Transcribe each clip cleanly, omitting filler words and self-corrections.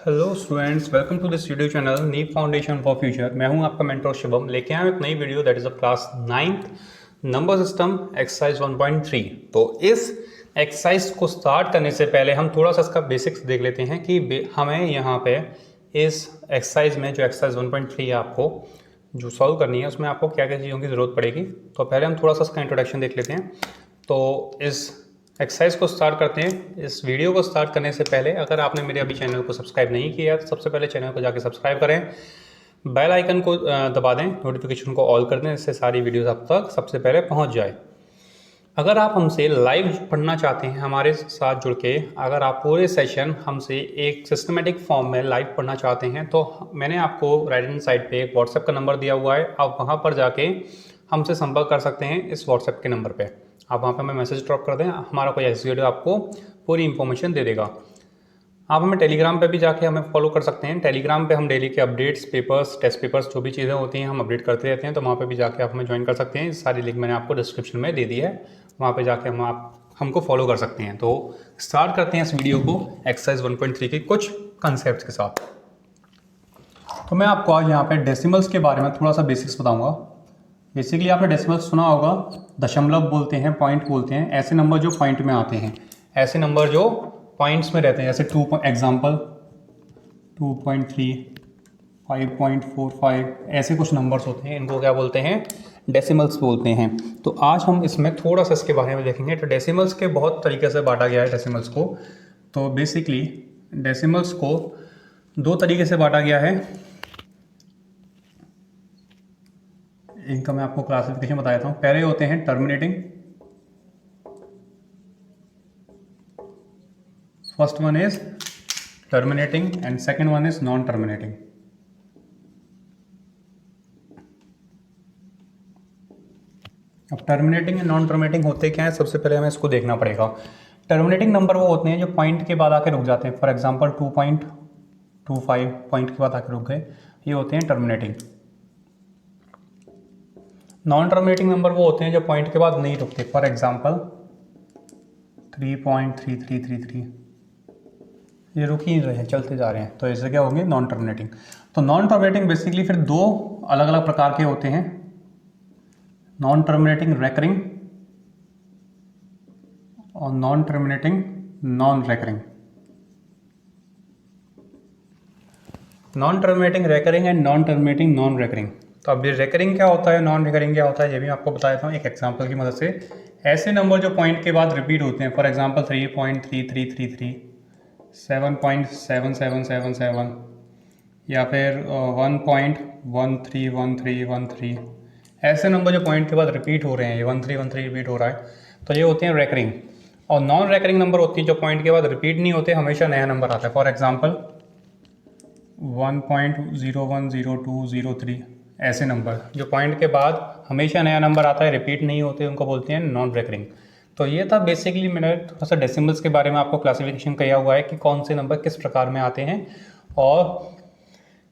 Hello students, welcome to this video channel Neev foundation for future. मैं हूं आपका mentor Shubham. लेके आया एक नई video that is of class 9th number system exercise 1.3। तो इस एक्सरसाइज को स्टार्ट करने से पहले हम थोड़ा सा इसका बेसिक्स देख लेते हैं कि हमें यहाँ पे इस एक्सरसाइज में जो एक्सरसाइज 1.3 है आपको जो सॉल्व करनी है उसमें आपको क्या क्या चीज़ों की ज़रूरत पड़ेगी। तो पहले हम थोड़ा सा इसका इंट्रोडक्शन देख लेते हैं। तो इस एक्सरसाइज को स्टार्ट करते हैं। इस वीडियो को स्टार्ट करने से पहले अगर आपने मेरे अभी चैनल को सब्सक्राइब नहीं किया तो सबसे पहले चैनल को जाके सब्सक्राइब करें, बेल आइकन को दबा दें, नोटिफिकेशन को ऑल कर दें, इससे सारी वीडियोस आप तक सबसे पहले पहुंच जाए। अगर आप हमसे लाइव पढ़ना चाहते हैं हमारे साथ जुड़ के, अगर आप पूरे सेशन हमसे एक सिस्टमेटिक फॉर्म में लाइव पढ़ना चाहते हैं तो मैंने आपको राइट हैंड साइड पे एक व्हाट्सएप का नंबर दिया हुआ है। आप वहाँ पर जाके हमसे संपर्क कर सकते हैं। इस व्हाट्सएप के नंबर पे आप वहाँ पे हमें मैसेज ड्रॉप कर दें, हमारा कोई एग्जीक्यूटिव आपको पूरी इन्फॉर्मेशन दे देगा। आप हमें टेलीग्राम पे भी जाके हमें फॉलो कर सकते हैं। टेलीग्राम पे हम डेली के अपडेट्स, पेपर्स, टेस्ट पेपर्स, जो भी चीज़ें होती हैं हम अपडेट करते रहते हैं। तो वहाँ पे भी जाके आप हमें ज्वाइन कर सकते हैं। सारी लिंक मैंने आपको डिस्क्रिप्शन में दे दी है, वहाँ पे जाके हमको फॉलो कर सकते हैं। तो स्टार्ट करते हैं इस वीडियो को एक्सरसाइज 1.3 के कुछ कंसेप्ट के साथ। तो मैं आपको आज यहाँ पे डेसिमल्स के बारे में थोड़ा सा बेसिक्स बताऊँगा। बेसिकली आपने डेसिमल्स सुना होगा, दशमलव बोलते हैं, पॉइंट बोलते हैं, ऐसे नंबर जो पॉइंट में आते हैं, ऐसे नंबर जो पॉइंट्स में रहते हैं, जैसे एग्जाम्पल 2.3, 5.45, ऐसे कुछ नंबर्स होते हैं, इनको क्या बोलते हैं? डेसिमल्स बोलते हैं। तो आज हम इसमें थोड़ा सा इसके बारे में देखेंगे। तो डेसिमल्स के बहुत तरीके से बांटा गया है डेसिमल्स को। तो बेसिकली डेसिमल्स को दो तरीके से बांटा गया है। इनका मैं आपको क्लासिफिकेशन बता देता हूँ। पहले होते हैं terminating, first one is terminating and second one is non terminating. अब टर्मिनेटिंग एंड नॉन टर्मिनेटिंग होते क्या है, सबसे पहले हमें इसको देखना पड़ेगा। टर्मिनेटिंग नंबर वो होते हैं जो पॉइंट के बाद आके रुक जाते हैं। फॉर एग्जांपल 2.25 पॉइंट के बाद आके रुक गए, ये होते हैं टर्मिनेटिंग। नॉन टर्मिनेटिंग नंबर वो होते हैं जो पॉइंट के बाद नहीं रुकते। फॉर एग्जांपल 3.3333, ये रुक ही नहीं रहे हैं, चलते जा रहे हैं, तो ऐसे क्या होंगे? Non terminating. तो नॉन टर्मिनेटिंग बेसिकली फिर दो अलग अलग प्रकार के होते हैं। नॉन टर्मिनेटिंग रेकरिंग और non terminating non recurring. Non terminating recurring and non terminating non recurring. तो अब ये रेकरिंग क्या होता है, नॉन रेकरिंग क्या होता है, ये भी आपको बता देता हूँ एक एग्जांपल की मदद से। ऐसे नंबर जो पॉइंट के बाद रिपीट होते हैं, फॉर एग्जांपल 3.3333, 7.7777, या फिर 1.131313, ऐसे नंबर जो पॉइंट के बाद रिपीट हो रहे हैं, ये 1313 रिपीट हो रहा है, तो ये होते हैं रेकरिंग। और नॉन रेकरिंग नंबर होती है जो पॉइंट के बाद रिपीट नहीं होते, हमेशा नया नंबर आता है। फॉर एग्जांपल 1.010203, ऐसे नंबर जो पॉइंट के बाद हमेशा नया नंबर आता है, रिपीट नहीं होते, उनको बोलते हैं नॉन रेकरिंग। तो ये था बेसिकली, मैंने थोड़ा सा डेसिमल्स के बारे में आपको क्लासिफिकेशन किया हुआ है कि कौन से नंबर किस प्रकार में आते हैं और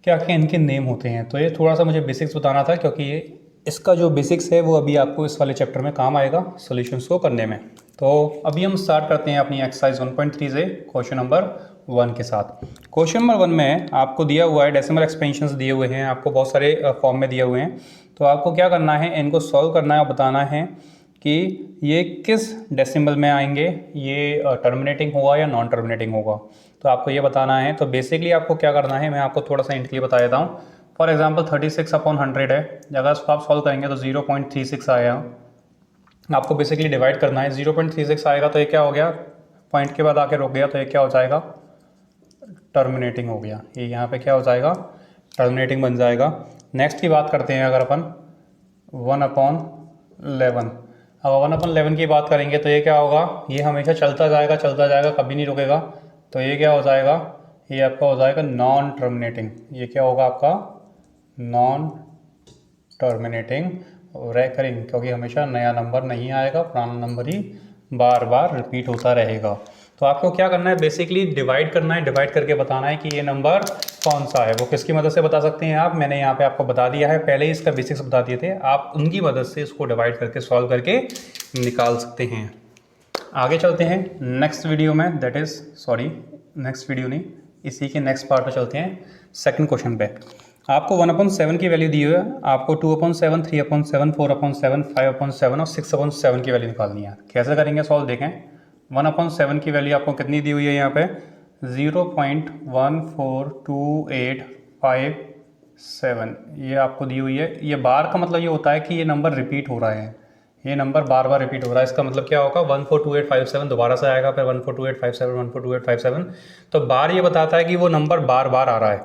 क्या क्या इनके नेम होते हैं। तो ये थोड़ा सा मुझे बेसिक्स बताना था, क्योंकि ये इसका जो बेसिक्स है वो अभी आपको इस वाले चैप्टर में काम आएगा सॉल्यूशंस को करने में। तो अभी हम स्टार्ट करते हैं अपनी एक्सरसाइज 1.3 से क्वेश्चन नंबर 1 के साथ। क्वेश्चन नंबर 1 में आपको दिया हुआ है, डेसिमल एक्सपेंशंस दिए हुए हैं, आपको बहुत सारे फॉर्म में दिए हुए हैं। तो आपको क्या करना है, इनको सॉल्व करना है और बताना है कि ये किस डेसिमल में आएंगे, ये टर्मिनेटिंग होगा या नॉन टर्मिनेटिंग होगा, तो आपको ये बताना है। तो बेसिकली आपको क्या करना है, मैं आपको थोड़ा सा हिंट के लिए बता देता हूँ। फॉर एग्जांपल 36/100 है, अगर इसको आप सॉल्व करेंगे तो 0.36 आएगा। आपको बेसिकली डिवाइड करना है, 0.36 आएगा तो ये क्या हो गया, पॉइंट के बाद आके रुक गया, तो ये क्या हो जाएगा? टर्मिनेटिंग हो गया। ये यहाँ पे क्या हो जाएगा? टर्मिनेटिंग बन जाएगा। नेक्स्ट की बात करते हैं, अगर अपन 1/11, अब 1/11 की बात करेंगे तो ये क्या होगा, ये हमेशा चलता जाएगा, कभी नहीं रुकेगा, तो ये क्या हो जाएगा? ये आपका हो जाएगा नॉन टर्मिनेटिंग। ये क्या होगा आपका? नॉन टर्मिनेटिंग रेकरिंग, क्योंकि हमेशा नया नंबर नहीं आएगा, पुराना नंबर ही बार बार रिपीट होता रहेगा। तो आपको क्या करना है, बेसिकली डिवाइड करना है, डिवाइड करके बताना है कि ये नंबर कौन सा है। वो किसकी मदद से बता सकते हैं आप, मैंने यहाँ पे आपको बता दिया है, पहले ही इसका बेसिक्स बता दिए थे, आप उनकी मदद से इसको डिवाइड करके सॉल्व करके निकाल सकते हैं। आगे चलते हैं नेक्स्ट वीडियो में, नेक्स्ट वीडियो नहीं, इसी के नेक्स्ट पार्ट पे चलते हैं, सेकंड क्वेश्चन पे। आपको 1/7 की वैल्यू दी हुई है, आपको 2/7, 3/7, 4/7, 5/7 और 6/7 की वैल्यू निकालनी है। कैसे करेंगे सॉल्व देखें। 1/7 की वैल्यू आपको कितनी दी हुई है यहाँ पे 0.14285 ये आपको दी हुई है। ये बार का मतलब ये होता है कि ये नंबर रिपीट हो रहा है, ये नंबर बार बार रिपीट हो रहा है। इसका मतलब क्या होगा 142857 दोबारा से आएगा, फिर 142857, 142857। तो बार ये बताता है कि वो नंबर बार बार आ रहा है।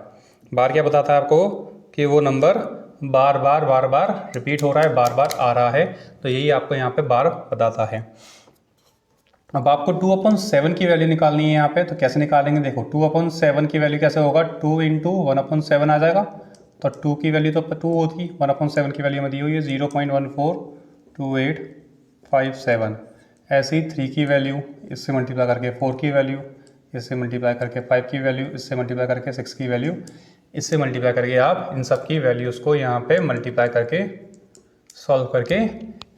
बार क्या बताता है आपको कि वो नंबर बार बार रिपीट हो रहा है, बार बार आ रहा है। तो यही आपको यहाँ पे बार बताता है। अब आपको 2/7 की वैल्यू निकालनी है यहाँ पे, तो कैसे निकालेंगे देखो। 2/7 की वैल्यू कैसे होगा 2 × 1/7 आ जाएगा। तो 2 की वैल्यू तो 2 होती, 1/7 की वैल्यू में दी हुई है 0.142857। ऐसे ही 3 की वैल्यू इससे मल्टीप्लाई करके 4 की वैल्यू इससे मल्टीप्लाई करके 5 की वैल्यू इससे मल्टीप्लाई करके 6 की वैल्यू इससे मल्टीप्लाई करके आप इन सब की वैल्यूज़ को यहाँ पे मल्टीप्लाई करके सॉल्व करके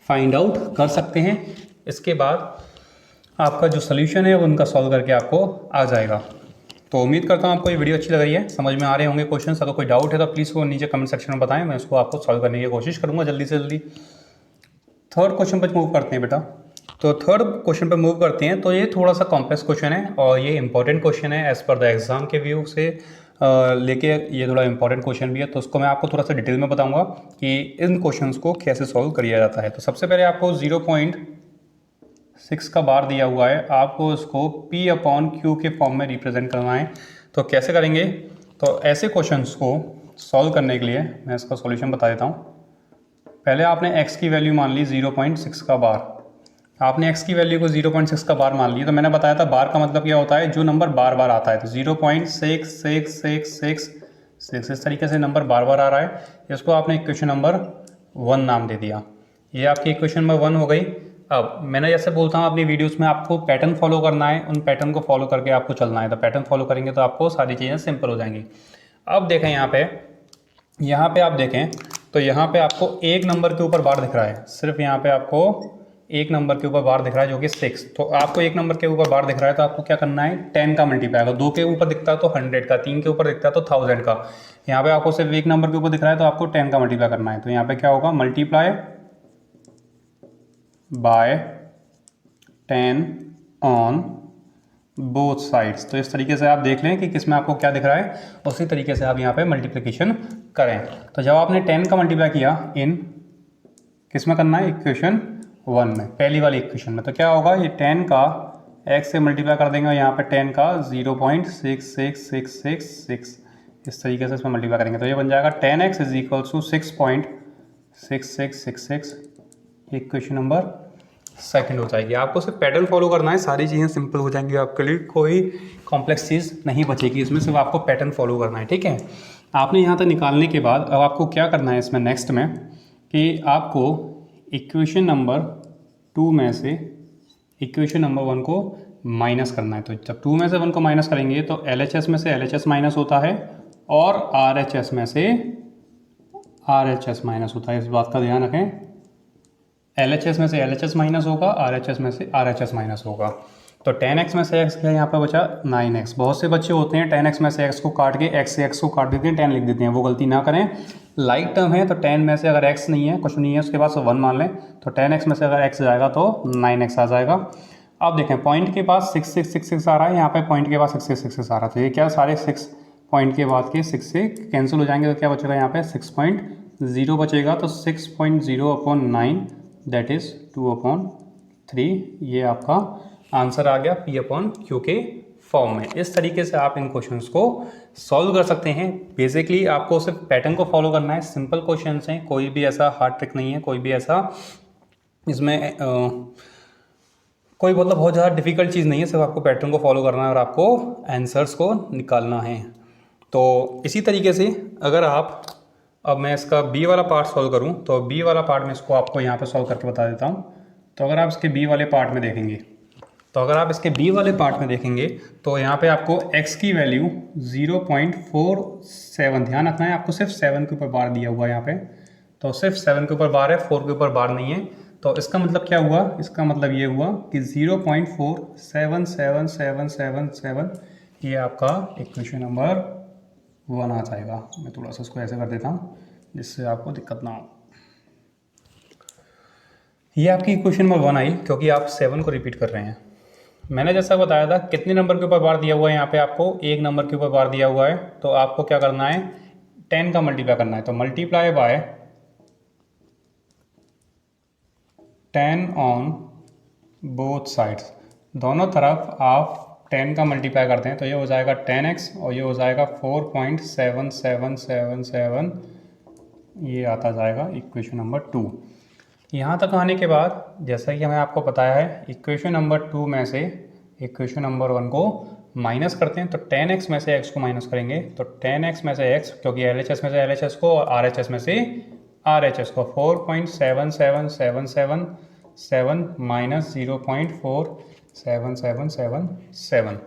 फाइंड आउट कर सकते हैं। इसके बाद आपका जो सोल्यूशन है वो उनका सॉल्व करके आपको आ जाएगा। तो उम्मीद करता हूँ आपको ये वीडियो अच्छी लग रही है, समझ में आ रहे होंगे क्वेश्चन। अगर कोई डाउट है तो प्लीज़ वो नीचे कमेंट सेक्शन में बताएं, मैं उसको आपको सॉल्व करने की कोशिश करूँगा जल्दी से जल्दी। थर्ड क्वेश्चन पर मूव करते हैं बेटा। तो थर्ड क्वेश्चन पर मूव करते हैं। तो ये थोड़ा सा कॉम्प्लेक्स क्वेश्चन है और ये इंपॉर्टेंट क्वेश्चन है एज़ पर द एग्ज़ाम के व्यू से लेके ये थोड़ा इंपॉर्टेंट क्वेश्चन भी है। तो उसको मैं आपको थोड़ा सा डिटेल में बताऊंगा कि इन क्वेश्चंस को कैसे सॉल्व किया जाता है। तो सबसे पहले आपको 0.6 का बार दिया हुआ है, आपको इसको P/Q के फॉर्म में रिप्रेजेंट करना है। तो कैसे करेंगे, तो ऐसे क्वेश्चंस को सॉल्व करने के लिए मैं इसका सॉल्यूशन बता देता हूँ। पहले आपने x की वैल्यू मान ली 0.6 का बार, आपने x की वैल्यू को 0.6 का बार मान लिया। तो मैंने बताया था बार का मतलब क्या होता है, जो नंबर बार बार आता है। तो 0.666666 इस तरीके से नंबर बार बार आ रहा है, इसको आपने इक्वेशन नंबर 1 नाम दे दिया। ये आपकी इक्वेशन नंबर 1 हो गई। अब मैंने जैसे बोलता हूँ अपनी वीडियोस में आपको पैटर्न फॉलो करना है, उन पैटर्न को फॉलो करके आपको चलना है। तो पैटर्न फॉलो करेंगे तो आपको सारी चीज़ें सिंपल हो जाएंगी। अब देखें यहाँ पे आप देखें तो यहाँ पे आपको एक नंबर के ऊपर बार दिख रहा है, सिर्फ यहाँ पे आपको एक नंबर के ऊपर बार दिख रहा है जो कि 6। तो आपको एक नंबर के ऊपर बार दिख रहा है तो आपको क्या करना है 10 का मल्टीप्लाई। अगर 2 के ऊपर दिखता है तो 100 का, 3 के ऊपर दिखता है तो 1000 का। यहाँ पे आपको सिर्फ एक नंबर के ऊपर दिख रहा है तो आपको 10 का मल्टीप्लाई करना है। तो यहाँ पे क्या होगा multiply by 10 on both sides. तो इस तरीके से आप देख लें कि किस में आपको क्या दिख रहा है, उसी तरीके से आप यहाँ पे मल्टीप्लिकेशन करें। तो जब आपने 10 का मल्टीप्लाई किया इन किस में करना है इक्वेशन 1 में, पहली वाली इक्वेशन में, तो क्या होगा ये 10 का x से मल्टीप्लाई कर देंगे और यहाँ पे 10 का 0.66666 इस तरीके से इसमें मल्टीप्लाई करेंगे। तो ये बन जाएगा 10x = 6.6666। इक्वेशन नंबर सेकंड हो जाएगी। आपको सिर्फ पैटर्न फॉलो करना है, सारी चीज़ें सिंपल हो जाएंगी आपके लिए, कोई कॉम्प्लेक्स चीज़ नहीं बचेगी इसमें, सिर्फ आपको पैटर्न फॉलो करना है। ठीक है, आपने यहाँ तक निकालने के बाद अब आपको क्या करना है इसमें नेक्स्ट में कि आपको इक्वेशन नंबर 2 में से इक्वेशन नंबर 1 को माइनस करना है। तो जब 2 में से 1 को माइनस करेंगे तो LHS में से LHS माइनस होता है और RHS में से RHS माइनस होता है, इस बात का ध्यान रखें। LHS में से LHS माइनस होगा, RHS में से RHS माइनस होगा। तो 10x में से x क्या यहाँ पर बचा 9x। बहुत से बच्चे होते हैं 10x में से x को काट के x से x को काट देते हैं 10 लिख देते हैं, वो गलती ना करें। लाइक टर्म है तो 10 में से अगर x नहीं है, कुछ नहीं है, उसके बाद 1 मान लें। तो 10x में से अगर x जाएगा तो 9x आ जाएगा। अब देखें पॉइंट के पास 6666 आ रहा है, यहाँ पे पॉइंट के पास 6666 आ रहा था। ये क्या सारे 6 पॉइंट के बाद के 6 से कैंसिल हो जाएंगे, तो क्या बचेगा यहाँ पे 6.0 बचेगा। तो 6.0/9 दैट इज़ 2/3। ये आपका आंसर आ गया P/Q के फॉर्म में। इस तरीके से आप इन क्वेश्चंस को सॉल्व कर सकते हैं। बेसिकली आपको सिर्फ पैटर्न को फॉलो करना है, सिंपल क्वेश्चंस हैं, कोई भी ऐसा हार्ड ट्रिक नहीं है, कोई भी ऐसा इसमें कोई मतलब बहुत ज़्यादा डिफिकल्ट चीज़ नहीं है, सिर्फ आपको पैटर्न को फॉलो करना है और आपको आंसर्स को निकालना है। तो इसी तरीके से अगर आप अब मैं इसका बी वाला पार्ट सॉल्व करूं तो बी वाला पार्ट में इसको आपको यहाँ पे सॉल्व करके बता देता हूँ। तो अगर आप इसके बी वाले पार्ट में देखेंगे तो यहाँ पे आपको x की वैल्यू 0.47, ध्यान रखना है आपको, सिर्फ 7 के ऊपर बार दिया हुआ है यहाँ पे। तो सिर्फ 7 के ऊपर बार है, 4 के ऊपर बार नहीं है। तो इसका मतलब क्या हुआ, इसका मतलब ये हुआ कि 0.477777 ये आपका इक्वेशन नंबर 1 आ जाएगा। मैं थोड़ा सा इसको ऐसे कर देता हूँ जिससे आपको दिक्कत ना हो। ये आपकी इक्वेशन नंबर 1 आई क्योंकि आप 7 को रिपीट कर रहे हैं। मैंने जैसा बताया था कितने नंबर के ऊपर बार दिया हुआ है, यहाँ पे आपको एक नंबर के ऊपर बार दिया हुआ है, तो आपको क्या करना है, 10 का मल्टीप्लाई करना है। तो multiply by 10 on both sides, दोनों तरफ आप 10 का मल्टीप्लाई करते हैं तो ये हो जाएगा 10x और ये हो जाएगा 4.7777, ये आता जाएगा इक्वेशन नंबर 2। यहाँ तक आने के बाद जैसा कि हमें आपको बताया है, इक्वेशन नंबर 2 में से इक्वेशन नंबर 1 को माइनस करते हैं। तो 10x में से x को माइनस करेंगे तो 10x में से x, क्योंकि LHS में से LHS को और RHS में से RHS को, 4.7777 माइनस 0.47777।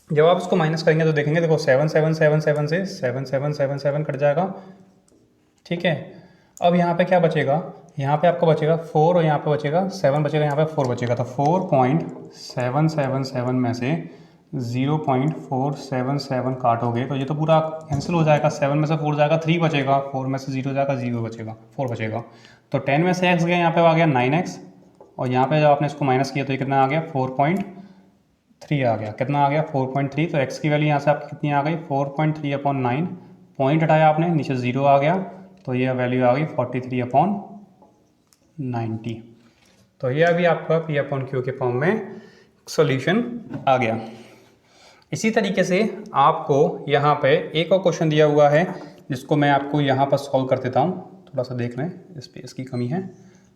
जब आप इसको माइनस करेंगे तो देखेंगे, देखो 7777 से 7777 कट जाएगा, ठीक है। अब यहाँ पे क्या बचेगा, यहाँ पे आपको बचेगा 4 और यहाँ पे बचेगा 7 बचेगा, यहाँ पे 4 बचेगा। तो 4.777 में से 0.477 काटोगे तो ये तो पूरा कैंसिल हो जाएगा। 7 में से 4 जाएगा 3 बचेगा, 4 में से 0 जाएगा 0 बचेगा, 4 बचेगा। तो 10 में से x गया, यहाँ पे आ गया 9x, और यहाँ पे जब आपने इसको माइनस किया तो ये कितना आ गया, 4.3 आ गया। कितना आ गया, 4.3। तो x की वैल्यू यहाँ से आपकी कितनी आ गई, 4.3/9। पॉइंट हटाया आपने, नीचे 0 आ गया, तो ये वैल्यू आ गई 43/90। तो ये अभी आपका P/Q के फॉर्म में सॉल्यूशन आ गया। इसी तरीके से आपको यहाँ पे एक और क्वेश्चन दिया हुआ है जिसको मैं आपको यहाँ पर सॉल्व कर देता हूँ। थोड़ा सा देख लें, इस पे इसकी कमी है।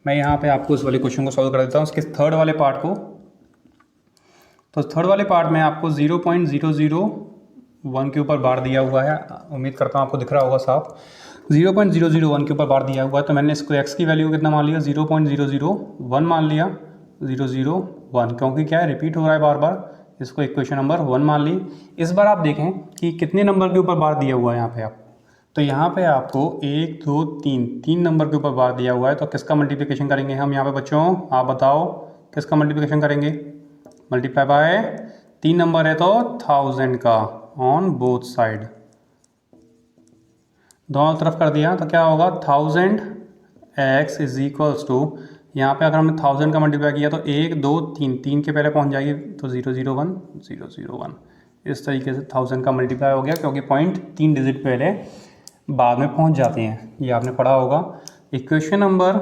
मैं यहाँ पे आपको इस वाले क्वेश्चन को सॉल्व कर देता हूँ, उसके थर्ड वाले पार्ट को। तो थर्ड वाले पार्ट में आपको 0.001 के ऊपर बार दिया हुआ है, उम्मीद करता हूँ आपको दिख रहा होगा साफ। 0.001 के ऊपर बार दिया हुआ है, तो मैंने इसको x की वैल्यू कितना मान लिया, 0.001 मान लिया, 001, क्योंकि क्या है, रिपीट हो रहा है बार बार, इसको इक्वेशन नंबर 1 मान ली। इस बार आप देखें कि कितने नंबर के ऊपर बार दिया हुआ है यहाँ पे आप, तो यहाँ पे आपको 1 2 3 नंबर के ऊपर बार दिया हुआ है। तो किसका मल्टीप्लिकेशन करेंगे हम यहाँ पे बच्चों, आप बताओ किसका मल्टीप्लिकेशन करेंगे। मल्टीप्लाई बाय 3 नंबर है तो 1000 का ऑन बोथ साइड, दोनों तरफ कर दिया तो क्या होगा, 1000x इज इक्वल्स टू, यहाँ पे अगर हमने 1000 का मल्टीप्लाई किया तो 1 2 3 के पहले पहुँच जाएगी, तो 001 001। इस तरीके से 1000 का मल्टीप्लाई हो गया, क्योंकि पॉइंट 3 डिजिट पहले बाद में पहुँच जाते हैं, ये आपने पढ़ा होगा। इक्वेशन नंबर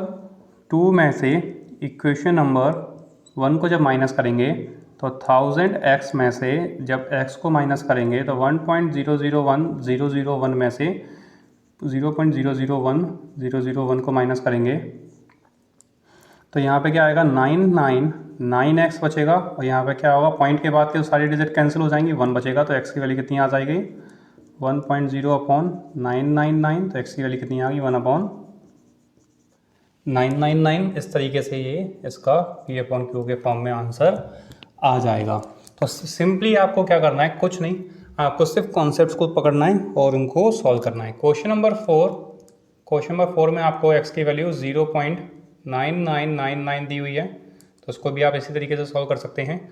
2 में से इक्वेशन नंबर 1 को जब माइनस करेंगे तो 1000x में से जब x को माइनस करेंगे तो 1.001001 में से 0.001001 को माइनस करेंगे तो यहाँ पे क्या आएगा, 9x बचेगा, और यहाँ पे क्या होगा, पॉइंट के बाद के सारी डिजिट कैंसिल हो जाएंगी, 1 बचेगा। तो x की वैल्यू कितनी आ जाएगी, 1.0/999। तो x की वैल्यू कितनी आ गई, 1/999। इस तरीके से ये इसका P/Q के फॉर्म में आंसर आ जाएगा। तो सिंपली आपको क्या करना है, कुछ नहीं, आपको सिर्फ कॉन्सेप्ट्स को पकड़ना है और उनको सॉल्व करना है। क्वेश्चन नंबर 4 में आपको x की वैल्यू 0.9999 दी हुई है, तो उसको भी आप इसी तरीके से सॉल्व कर सकते हैं।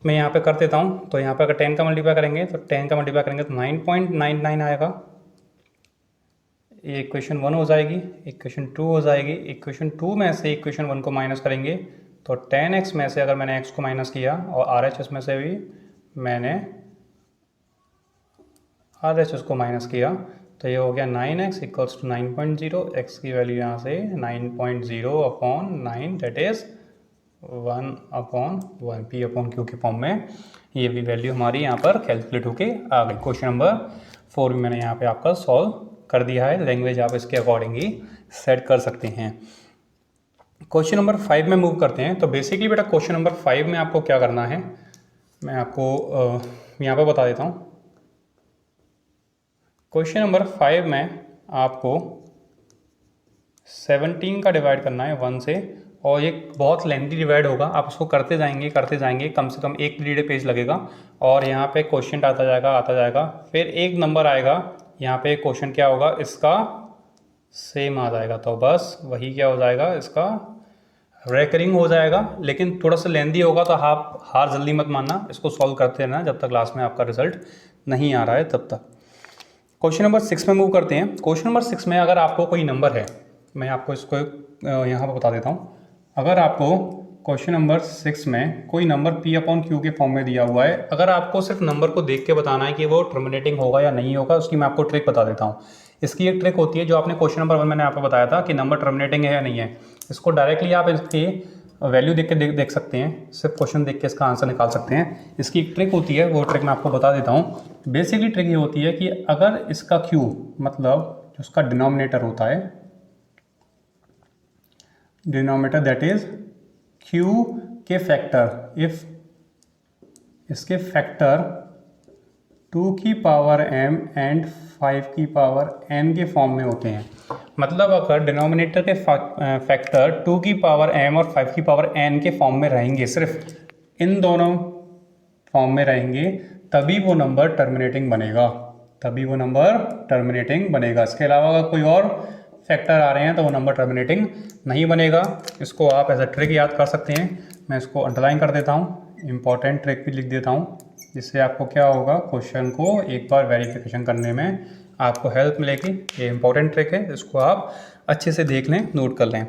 मैं यहाँ पे कर देता हूँ। तो यहाँ पे अगर 10 का मल्टीप्लाई करेंगे तो 9.99 आएगा। ये इक्वेशन 1 हो जाएगी, इक्वेशन 2 हो जाएगी। इक्वेशन 2 में से इक्वेशन 1 को माइनस करेंगे तो 10x में से अगर मैंने x को माइनस किया और RHS में से भी मैंने RHS को माइनस किया तो ये हो गया 9x इक्वल्स टू 9.0। x की वैल्यू यहाँ से 9.0/9, दैट इज़ 1/1 P/Q के फॉर्म में ये भी वैल्यू हमारी यहाँ पर कैलकुलेट होके आ गई। क्वेश्चन नंबर 4 भी मैंने यहाँ पे आपका सॉल्व कर दिया है। लैंग्वेज आप इसके अकॉर्डिंग ही सेट कर सकते हैं। क्वेश्चन नंबर 5 में मूव करते हैं। तो बेसिकली बेटा क्वेश्चन नंबर 5 में आपको क्या करना है, मैं आपको यहाँ पे बता देता हूँ। क्वेश्चन नंबर 5 में आपको 17 का डिवाइड करना है 1 से, और ये बहुत लेंथी डिवाइड होगा, आप उसको करते जाएंगे, कम से कम 1 रीडर पेज लगेगा, और यहाँ पे क्वेश्चन आता जाएगा, फिर एक नंबर आएगा, यहाँ पे क्वेश्चन क्या होगा, इसका सेम आ जाएगा, तो बस वही क्या हो जाएगा, इसका रेकरिंग हो जाएगा, लेकिन थोड़ा सा लेंदी होगा, तो आप हार जल्दी मत मानना, इसको सॉल्व करते रहना जब तक क्लास में आपका रिजल्ट नहीं आ रहा है तब तक। क्वेश्चन नंबर 6 में मूव करते हैं। क्वेश्चन नंबर 6 में अगर आपको कोई नंबर है, मैं आपको इसको यहाँ पर बता देता हूँ। अगर आपको क्वेश्चन नंबर 6 में कोई नंबर P/Q के फॉर्म में दिया हुआ है, अगर आपको सिर्फ नंबर को देख के बताना है कि वो टर्मिनेटिंग होगा या नहीं होगा, उसकी मैं आपको ट्रिक बता देता हूँ। इसकी एक ट्रिक होती है जो आपने क्वेश्चन नंबर 1 मैंने आपको बताया था कि नंबर टर्मिनेटिंग है या नहीं है। इसको डायरेक्टली आप इसके वैल्यू देख के देख सकते हैं, सिर्फ क्वेश्चन देख के इसका आंसर निकाल सकते हैं। इसकी एक ट्रिक होती है, वो ट्रिक मैं आपको बता देता हूँ। बेसिकली ट्रिक ये होती है कि अगर इसका Q मतलब जो उसका डिनोमिनेटर होता है, डिनोमिनेटर दैट इज Q के फैक्टर, इफ इसके फैक्टर 2 की पावर m एंड 5 की पावर n के फॉर्म में होते हैं, मतलब अगर डिनोमिनेटर के फैक्टर 2 की पावर m और 5 की पावर n के फॉर्म में रहेंगे, सिर्फ इन दोनों फॉर्म में रहेंगे, तभी वो नंबर टर्मिनेटिंग बनेगा, तभी वो नंबर टर्मिनेटिंग बनेगा। इसके अलावा अगर कोई और फैक्टर आ रहे हैं तो वो नंबर टर्मिनेटिंग नहीं बनेगा। इसको आप एज अ ट्रिक याद कर सकते हैं। मैं इसको अंडरलाइन कर देता हूँ, इंपॉर्टेंट ट्रिक भी लिख देता हूँ, जिससे आपको क्या होगा, क्वेश्चन को एक बार वेरिफिकेशन करने में आपको हेल्प मिलेगी। ये इंपॉर्टेंट ट्रिक है, इसको आप अच्छे से देख लें, नोट कर लें।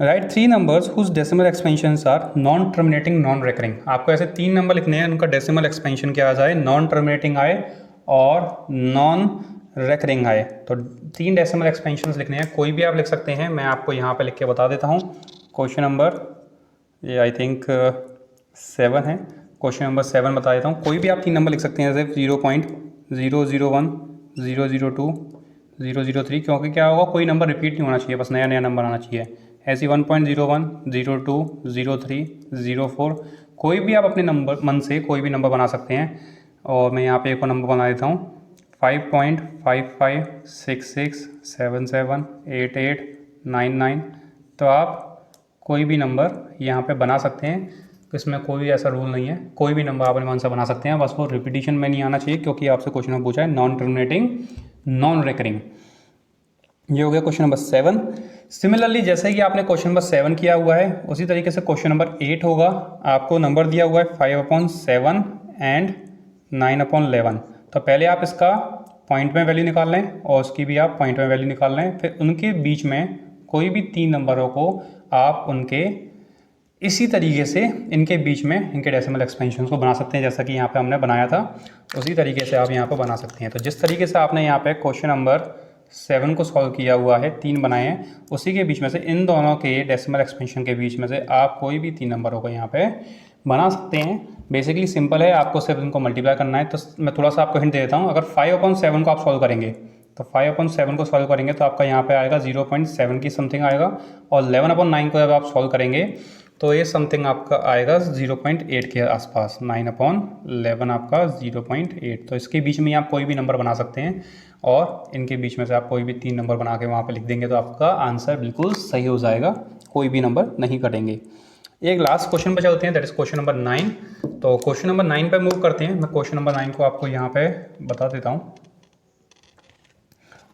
Write 3 numbers whose decimal expansions are non terminating non recurring. आपको ऐसे 3 नंबर लिखने हैं, उनका डेसिमल एक्सपेंशन क्या आ जाए, नॉन टर्मिनेटिंग आए और नॉन रेकरिंग आए। तो 3 डेसिमल एक्सपेंशंस लिखने हैं, कोई भी आप लिख सकते हैं, मैं आपको यहाँ पे लिख के बता देता हूँ। क्वेश्चन नंबर ये आई थिंक 7 है, क्वेश्चन नंबर 7 बता देता हूँ। कोई भी आप 3 नंबर लिख सकते हैं, जैसे 0.001, 002, 003, क्योंकि क्या होगा, कोई नंबर रिपीट नहीं होना चाहिए, बस नया नया नंबर आना चाहिए। ऐसी 1.01, 02, 03, 04, कोई भी आप अपने नंबर मन से कोई भी नंबर बना सकते हैं। और मैं यहाँ पे एक और नंबर बना देता हूँ, 5.55, 66, 77, 88, 99। तो आप कोई भी नंबर यहाँ पे बना सकते हैं, इसमें कोई ऐसा रूल नहीं है, कोई भी नंबर आप अपने मन से बना सकते हैं, बस वो रिपीटिशन में नहीं आना चाहिए, क्योंकि आपसे क्वेश्चन में पूछा है नॉन टर्मिनेटिंग नॉन रेकरिंग। ये हो गया क्वेश्चन नंबर 7। सिमिलरली जैसे कि आपने क्वेश्चन नंबर 7 किया हुआ है, उसी तरीके से क्वेश्चन नंबर 8 होगा। आपको नंबर दिया हुआ है 5/7 एंड 9/11। तो पहले आप इसका पॉइंट में वैल्यू निकाल लें और उसकी भी आप पॉइंट में वैल्यू निकाल लें, फिर उनके बीच में कोई भी 3 नंबरों को आप उनके इसी तरीके से इनके बीच में इनके डेसिमल एक्सपेंशन को बना सकते हैं, जैसा कि यहाँ पे हमने बनाया था, उसी तरीके से आप यहाँ पे बना सकते हैं। तो जिस तरीके से आपने यहाँ पे क्वेश्चन नंबर 7 को सॉल्व किया हुआ है, 3 बनाए हैं, उसी के बीच में से इन दोनों के डेसिमल एक्सपेंशन के बीच में से आप कोई भी 3 नंबरों को यहाँ पे बना सकते हैं। बेसिकली सिंपल है, आपको सिर्फ इनको मल्टीप्लाई करना है। तो मैं थोड़ा सा आपको हिंट दे देता हूँ। अगर 5/7 को आप सॉल्व करेंगे, तो 5/7 को सॉल्व करेंगे तो आपका यहाँ पे आएगा 0.7 की समथिंग आएगा, और 11/9 को जब आप सॉल्व करेंगे तो ये समथिंग आपका आएगा 0.8 के आसपास। 9/11 आपका 0.8। तो इसके बीच में आप कोई भी नंबर बना सकते हैं, और इनके बीच में से आप कोई भी 3 नंबर बना के वहाँ पे लिख देंगे तो आपका आंसर बिल्कुल सही हो जाएगा, कोई भी नंबर नहीं कटेंगे। एक लास्ट क्वेश्चन पे चलते हैं, दैट इज क्वेश्चन नंबर 9। तो क्वेश्चन नंबर 9 पे मूव करते हैं। मैं क्वेश्चन नंबर 9 को आपको यहाँ पे बता देता हूँ,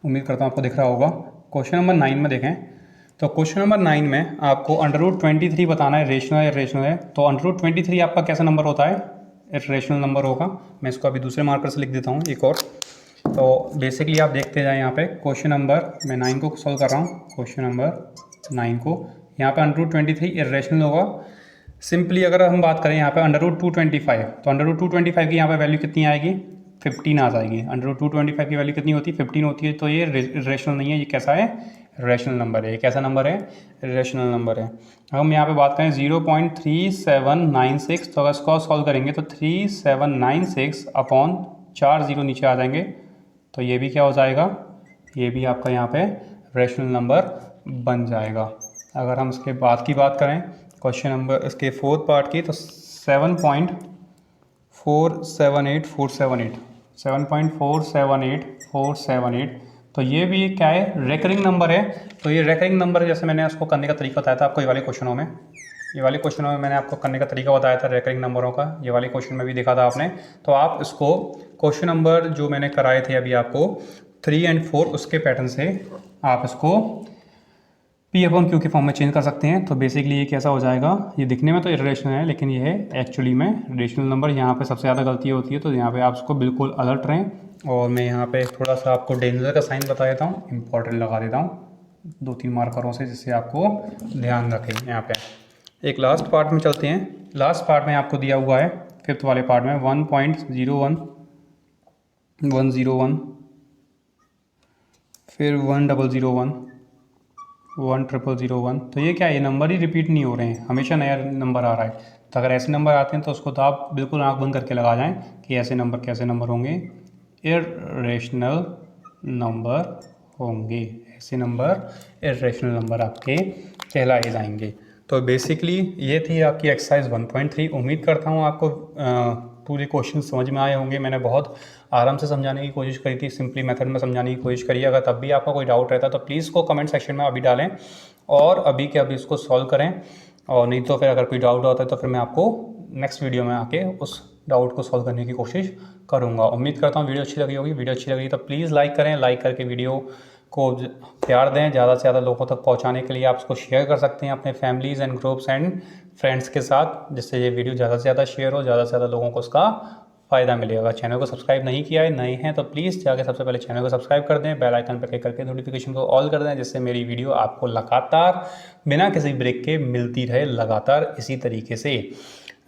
उम्मीद करता हूँ आपको दिख रहा होगा। क्वेश्चन नंबर 9 में देखें, तो क्वेश्चन नंबर 9 में आपको √23 बताना है, रेशनल है इरेशनल है। तो √23 आपका कैसा नंबर होता है, इरेशनल नंबर होगा। मैं इसको अभी दूसरे मार्कर से लिख देता हूँ एक और। तो बेसिकली आप देखते जाए यहाँ पे क्वेश्चन नंबर, मैं 9 को सॉल्व कर रहा हूँ। क्वेश्चन नंबर 9 को यहाँ पे √23 इरेशनल होगा। सिंपली अगर हम बात करें यहाँ पे √225, तो √225 की यहाँ पे वैल्यू कितनी आएगी, 15 आ जाएगी। √225 की वैल्यू कितनी होती है, 15 होती है। तो ये रेशनल नहीं है, ये कैसा है, रेशनल नंबर है। ये कैसा नंबर है, रेशनल नंबर है। हम यहाँ पे बात करें 0.3796, तो अगर इसको सॉल्व करेंगे तो 3796 अपॉन 4 0 नीचे आ जाएंगे, तो ये भी क्या हो जाएगा, ये भी आपका यहाँ पे रेशनल नंबर बन जाएगा। अगर हम इसके बाद की बात करें, क्वेश्चन नंबर इसके 4th पार्ट की, तो 7.478478, तो ये भी क्या है, रेकरिंग नंबर है। तो ये रेकरिंग नंबर, जैसे मैंने उसको करने का तरीका बताया था आपको ये वाले क्वेश्चनों में, मैंने आपको करने का तरीका बताया था रेकरिंग नंबरों का, ये वाले क्वेश्चन में भी देखा था आपने। तो आप इसको क्वेश्चन नंबर जो मैंने कराए थे अभी आपको 3 और 4, उसके पैटर्न से आप इसको पी अपॉन क्यू के फॉर्म में चेंज कर सकते हैं। तो बेसिकली ये कैसा हो जाएगा, ये दिखने में तो इरेशनल है लेकिन ये है एक्चुअली में रेशनल नंबर। यहाँ पे सबसे ज़्यादा गलती होती है, तो यहाँ पे आप इसको बिल्कुल अलर्ट रहें। और मैं यहाँ पे थोड़ा सा आपको डेंजर का साइन बता देता हूँ, इंपॉर्टेंट लगा देता हूँ 2-3 मार्करों से, जिससे आपको ध्यान रखें। यहाँ पे एक लास्ट पार्ट में चलते हैं। लास्ट पार्ट में आपको दिया हुआ है फिफ्थ वाले पार्ट में 1.01 फिर 1001 1001। तो ये क्या है, ये नंबर ही रिपीट नहीं हो रहे हैं, हमेशा नया नंबर आ रहा है। तो अगर ऐसे नंबर आते हैं तो उसको तो आप बिल्कुल आंख बंद करके लगा जाएं कि ऐसे नंबर कैसे नंबर होंगे, इर्रेशनल नंबर होंगे। ऐसे नंबर इर्रेशनल नंबर आपके कहलाए जाएंगे। तो बेसिकली ये थी आपकी एक्सरसाइज 1.3। उम्मीद करता हूँ आपको पूरे क्वेश्चन समझ में आए होंगे। मैंने बहुत आराम से समझाने की कोशिश करी थी, सिंपली मेथड में समझाने की कोशिश करी। अगर तब भी आपका कोई डाउट रहता तो प्लीज़ को कमेंट सेक्शन में अभी डालें और अभी के अभी इसको सॉल्व करें। और नहीं तो फिर अगर कोई डाउट होता है तो फिर मैं आपको नेक्स्ट वीडियो में आके उस डाउट को सॉल्व करने की कोशिश करूँगा। उम्मीद करता हूँ वीडियो अच्छी लगी होगी। वीडियो अच्छी लगी तो प्लीज़ लाइक करें, लाइक करके वीडियो को प्यार दें। ज़्यादा से ज़्यादा लोगों तक पहुंचाने के लिए आप उसको शेयर कर सकते हैं अपने families and groups and friends के साथ, जिससे ये वीडियो ज़्यादा से ज़्यादा शेयर हो, ज़्यादा से ज़्यादा लोगों को उसका फ़ायदा मिलेगा। अगर चैनल को सब्सक्राइब नहीं किया है, नए हैं तो प्लीज़ जाके सबसे पहले चैनल को सब्सक्राइब कर दें, बेल आइकन पर क्लिक करके नोटिफिकेशन को ऑल कर दें, जिससे मेरी वीडियो आपको लगातार बिना किसी ब्रेक के मिलती रहे, लगातार इसी तरीके से।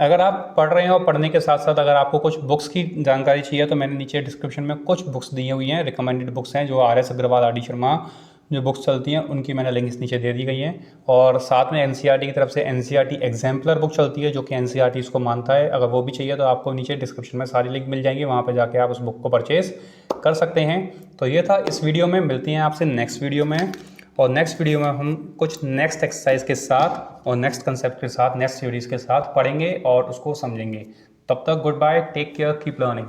अगर आप पढ़ रहे हैं और पढ़ने के साथ साथ अगर आपको कुछ बुक्स की जानकारी चाहिए तो मैंने नीचे डिस्क्रिप्शन में कुछ बुक्स दी हुई हैं, रिकमेंडेड बुक्स हैं, जो RS अग्रवाल, RD शर्मा जो बुक्स चलती हैं उनकी मैंने लिंक्स नीचे दे दी गई हैं। और साथ में NCERT की तरफ से NCERT एग्जाम्पलर बुक चलती है, जो कि NCERT इसको मानता है। अगर वो भी चाहिए तो आपको नीचे डिस्क्रिप्शन में सारी लिंक मिल जाएंगी, वहाँ पर जाके आप उस बुक को परचेज़ कर सकते हैं। तो ये था इस वीडियो में। मिलती हैं आपसे नेक्स्ट वीडियो में, और नेक्स्ट वीडियो में हम कुछ नेक्स्ट एक्सरसाइज के साथ और नेक्स्ट कंसेप्ट के साथ, नेक्स्ट सीरीज़ के साथ पढ़ेंगे और उसको समझेंगे। तब तक goodbye, take care, keep learning.